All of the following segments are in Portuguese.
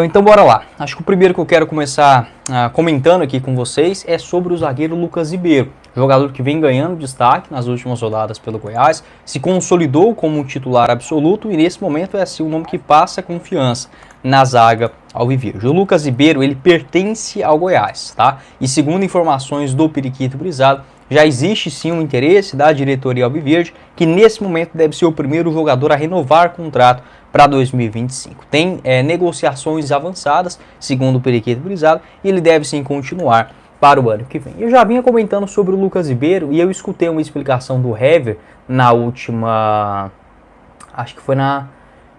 Então bora lá. Acho que o primeiro que eu quero começar comentando aqui com vocês é sobre o zagueiro Lucas Ribeiro, jogador que vem ganhando destaque nas últimas rodadas pelo Goiás, se consolidou como um titular absoluto e nesse momento é assim um nome que passa confiança na zaga alviverde. O Lucas Ribeiro, ele pertence ao Goiás, tá? E segundo informações do Periquito Brisado, já existe sim um interesse da diretoria alviverde, que nesse momento deve ser o primeiro jogador a renovar contrato para 2025. Tem negociações avançadas, segundo o Periquito Brisado, e ele deve sim continuar para o ano que vem. Eu já vinha comentando sobre o Lucas Ribeiro e eu escutei uma explicação do Hever na última... Acho que foi na...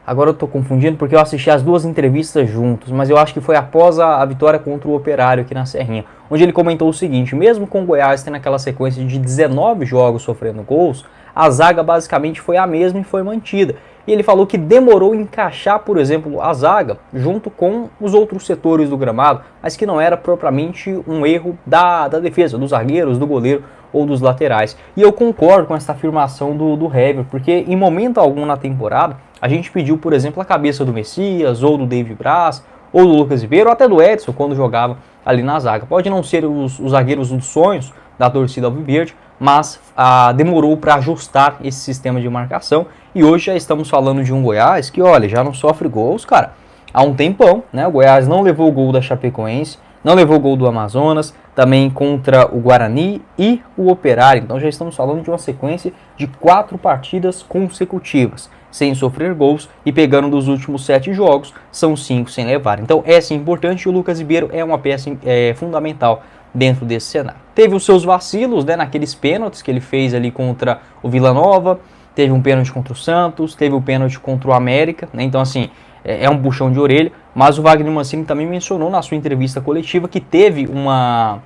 Agora eu estou confundindo porque eu assisti as duas entrevistas juntos, mas eu acho que foi após a vitória contra o Operário aqui na Serrinha, onde ele comentou o seguinte: mesmo com o Goiás tendo aquela sequência de 19 jogos sofrendo gols, a zaga basicamente foi a mesma e foi mantida. E ele falou que demorou a encaixar, por exemplo, a zaga junto com os outros setores do gramado, mas que não era propriamente um erro da defesa, dos zagueiros, do goleiro ou dos laterais. E eu concordo com essa afirmação do Hever, porque em momento algum na temporada, a gente pediu, por exemplo, a cabeça do Messias, ou do David Braz, ou do Lucas Ribeiro, ou até do Edson, quando jogava ali na zaga. Pode não ser os zagueiros dos sonhos da torcida alviverde, mas demorou para ajustar esse sistema de marcação. E hoje já estamos falando de um Goiás que, olha, já não sofre gols, cara, há um tempão, né? O Goiás não levou o gol da Chapecoense, não levou o gol do Amazonas, também contra o Guarani e o Operário. Então já estamos falando de uma sequência de 4 partidas consecutivas sem sofrer gols, e pegando dos últimos 7 jogos, são 5 sem levar. Então é sim importante, e o Lucas Ribeiro é uma peça fundamental dentro desse cenário. Teve os seus vacilos, né, naqueles pênaltis que ele fez ali contra o Vila Nova, teve um pênalti contra o Santos, teve o pênalti contra o América, né? Então assim, é um puxão de orelha, mas o Wagner Mancini também mencionou na sua entrevista coletiva que teve uma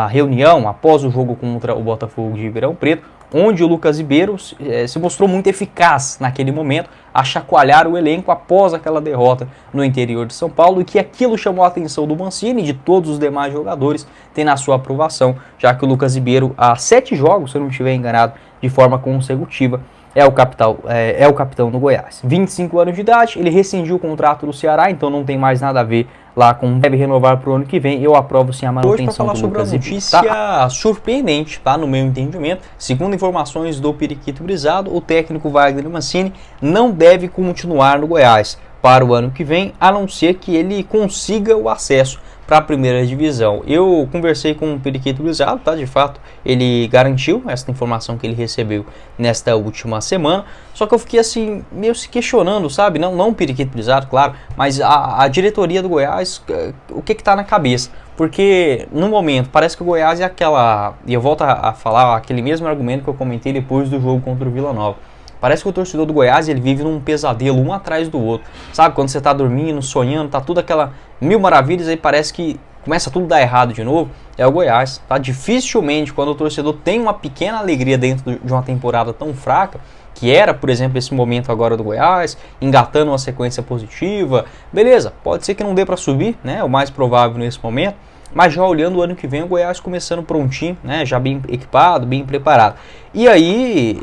reunião após o jogo contra o Botafogo de Ribeirão Preto, onde o Lucas Ribeiro se mostrou muito eficaz naquele momento a chacoalhar o elenco após aquela derrota no interior de São Paulo, e que aquilo chamou a atenção do Mancini e de todos os demais jogadores, tem na sua aprovação, já que o Lucas Ribeiro, há 7 jogos, se eu não estiver enganado, de forma consecutiva, é o capitão do Goiás. 25 anos de idade, ele rescindiu o contrato do Ceará, então não tem mais nada a ver lá com deve renovar para o ano que vem. Eu aprovo sim a manutenção do Lucas Ribeiro. Hoje para falar sobre a notícia surpreendente, tá? No meu entendimento, segundo informações do Periquito Brisado, o técnico Wagner Mancini não deve continuar no Goiás para o ano que vem, a não ser que ele consiga o acesso para a primeira divisão. Eu conversei com o Periquito Brisado, tá? De fato, ele garantiu essa informação que ele recebeu nesta última semana, só que eu fiquei assim, meio se questionando, sabe? Não o Periquito Brisado, claro, mas a diretoria do Goiás, o que está na cabeça? Porque, no momento, parece que o Goiás é aquela... E eu volto a falar aquele mesmo argumento que eu comentei depois do jogo contra o Vila Nova. Parece que o torcedor do Goiás, ele vive num pesadelo, um atrás do outro. Sabe, quando você tá dormindo, sonhando, tá tudo aquela mil maravilhas, aí parece que começa tudo a dar errado de novo. É o Goiás, tá? Dificilmente, quando o torcedor tem uma pequena alegria dentro de uma temporada tão fraca, que era, por exemplo, esse momento agora do Goiás, engatando uma sequência positiva, beleza, pode ser que não dê para subir, né? É o mais provável nesse momento. Mas já olhando o ano que vem, o Goiás começando prontinho, né, já bem equipado, bem preparado. E aí,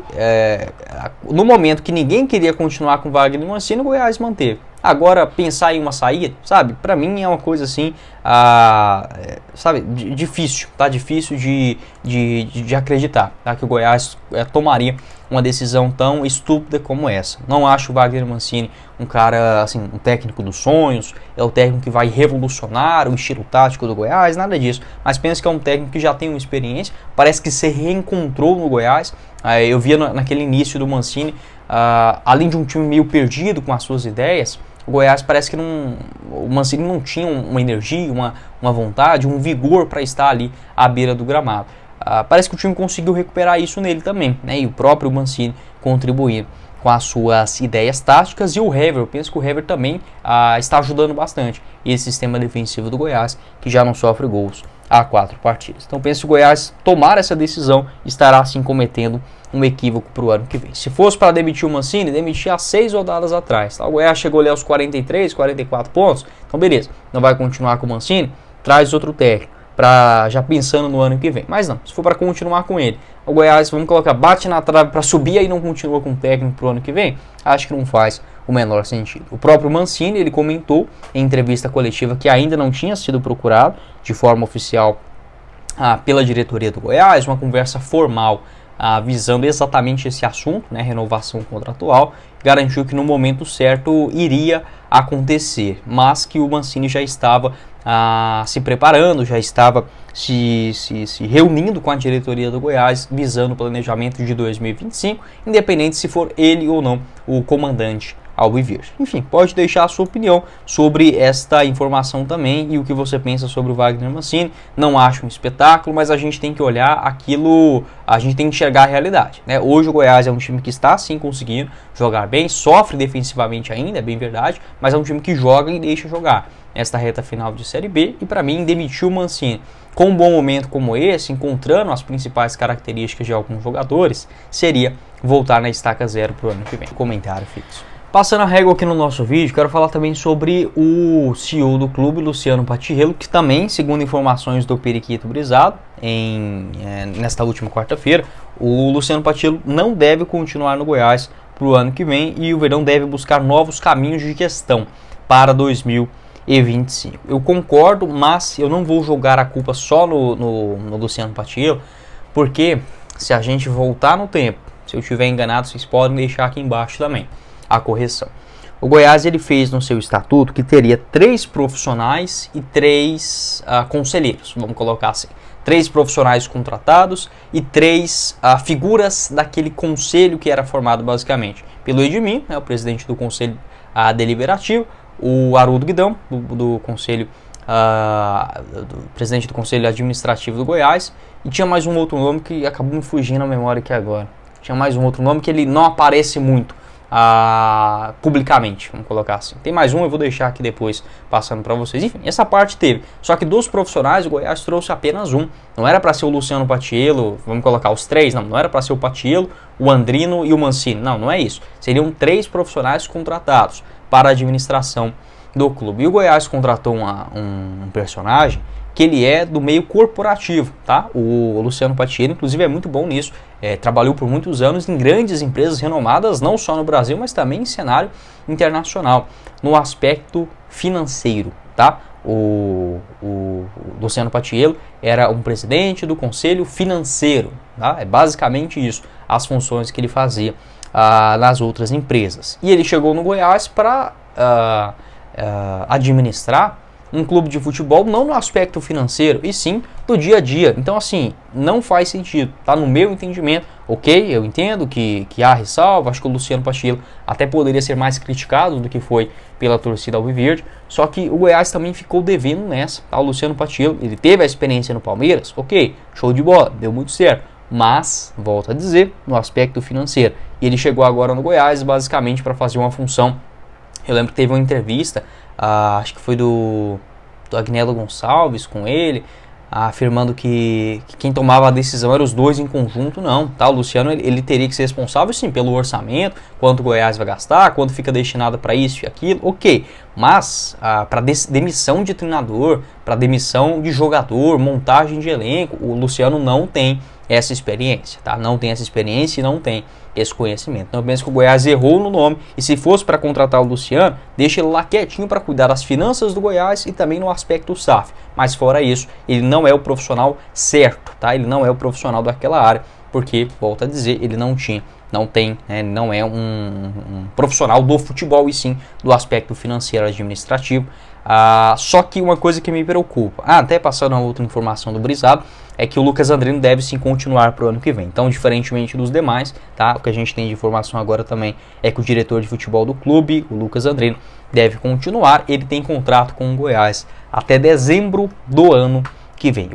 no momento que ninguém queria continuar com o Wagner Mancini, o Goiás manteve. Agora, pensar em uma saída, sabe, pra mim é uma coisa assim, sabe, difícil, tá? Difícil de acreditar, tá? Que o Goiás tomaria uma decisão tão estúpida como essa. Não acho o Wagner Mancini um cara, assim, um técnico dos sonhos, é o técnico que vai revolucionar o estilo tático do Goiás, nada disso. Mas penso que é um técnico que já tem uma experiência, parece que se reencontrou no Goiás. Eu via naquele início do Mancini, além de um time meio perdido com as suas ideias, o Goiás parece que o Mancini não tinha uma energia, uma vontade, um vigor para estar ali à beira do gramado. Parece que o time conseguiu recuperar isso nele também, né? E o próprio Mancini contribuindo com as suas ideias táticas. E o Hever, eu penso que o Hever também está ajudando bastante esse sistema defensivo do Goiás, que já não sofre gols há 4 partidas. Então penso que o Goiás tomar essa decisão estará assim cometendo um equívoco para o ano que vem. Se fosse para demitir o Mancini, demitir há 6 rodadas atrás. Tá? O Goiás chegou ali aos 43, 44 pontos, então beleza, não vai continuar com o Mancini, traz outro técnico, já pensando no ano que vem. Mas não, se for para continuar com ele, o Goiás, vamos colocar, bate na trave para subir e não continua com o técnico pro ano que vem, acho que não faz o menor sentido. O próprio Mancini, ele comentou em entrevista coletiva que ainda não tinha sido procurado de forma oficial pela diretoria do Goiás, uma conversa formal visando exatamente esse assunto, né, renovação contratual, garantiu que no momento certo iria acontecer, mas que o Mancini já estava se preparando, já estava se reunindo com a diretoria do Goiás, visando o planejamento de 2025, independente se for ele ou não o comandante alviverde. Enfim, pode deixar a sua opinião sobre esta informação também e o que você pensa sobre o Wagner Mancini. Não acho um espetáculo, mas a gente tem que olhar aquilo, a gente tem que enxergar a realidade, né? Hoje o Goiás é um time que está sim conseguindo jogar bem, sofre defensivamente ainda, é bem verdade, mas é um time que joga e deixa jogar nesta reta final de Série B, e para mim demitir o Mancini com um bom momento como esse, encontrando as principais características de alguns jogadores, seria voltar na estaca zero para o ano que vem. Comentário fixo. Passando a régua aqui no nosso vídeo, quero falar também sobre o CEO do clube, Luciano Patiello, que também, segundo informações do Periquito Brisado, nesta última quarta-feira, o Luciano Patiello não deve continuar no Goiás para o ano que vem e o Verdão deve buscar novos caminhos de gestão para 2025. Eu concordo, mas eu não vou jogar a culpa só no Luciano Patiello, porque se a gente voltar no tempo, se eu estiver enganado, vocês podem deixar aqui embaixo também a correção. O Goiás ele fez no seu estatuto que teria 3 profissionais e 3 conselheiros, vamos colocar assim. 3 profissionais contratados e 3 figuras daquele conselho que era formado basicamente pelo Edmir, né, o presidente do conselho deliberativo, o Haroldo Guidão, do conselho, do presidente do conselho administrativo do Goiás, e tinha mais um outro nome que acabou me fugindo a memória aqui agora. Tinha mais um outro nome que ele não aparece muito publicamente, vamos colocar assim. Tem mais um, eu vou deixar aqui depois passando para vocês. Enfim, essa parte teve. Só que dos profissionais, o Goiás trouxe apenas um. Não era para ser o Luciano Patiello, vamos colocar os 3, não era para ser o Patiello, o Andrino e o Mancini. Não é isso. Seriam 3 profissionais contratados para a administração do clube. E o Goiás contratou um personagem que ele é do meio corporativo, tá? O Luciano Patiello, inclusive, é muito bom nisso. Trabalhou por muitos anos em grandes empresas renomadas, não só no Brasil, mas também em cenário internacional, no aspecto financeiro, tá? O Luciano Patiello era um presidente do conselho financeiro, tá? É basicamente isso, as funções que ele fazia nas outras empresas. E ele chegou no Goiás para administrar um clube de futebol não no aspecto financeiro, e sim do dia a dia. Então, assim, não faz sentido, tá? No meu entendimento, ok, eu entendo que há ressalva, acho que o Luciano Patiello até poderia ser mais criticado do que foi pela torcida alviverde, só que o Goiás também ficou devendo nessa, tá? O Luciano Patiello, ele teve a experiência no Palmeiras, ok, show de bola, deu muito certo, mas, volto a dizer, no aspecto financeiro. E ele chegou agora no Goiás basicamente para fazer uma função. Eu lembro que teve uma entrevista, acho que foi do Agnello Gonçalves com ele, afirmando que quem tomava a decisão eram os dois em conjunto. Não, tá? O Luciano ele teria que ser responsável sim pelo orçamento, quanto o Goiás vai gastar, quanto fica destinado para isso e aquilo, ok, mas para demissão de treinador, para demissão de jogador, montagem de elenco, o Luciano não tem essa experiência, tá? Não tem essa experiência e não tem esse conhecimento. Então eu penso que o Goiás errou no nome, e se fosse para contratar o Luciano, deixa ele lá quietinho para cuidar das finanças do Goiás e também no aspecto SAF. Mas fora isso, ele não é o profissional certo, tá? Ele não é o profissional daquela área, porque, volto a dizer, ele não é um profissional do futebol, e sim do aspecto financeiro administrativo. Só que uma coisa que me preocupa, até passando a outra informação do Brisado, é que o Lucas Andrino deve sim continuar para o ano que vem. Então, diferentemente dos demais, tá? O que a gente tem de informação agora também é que o diretor de futebol do clube, o Lucas Andrino, deve continuar. Ele tem contrato com o Goiás até dezembro do ano que vem.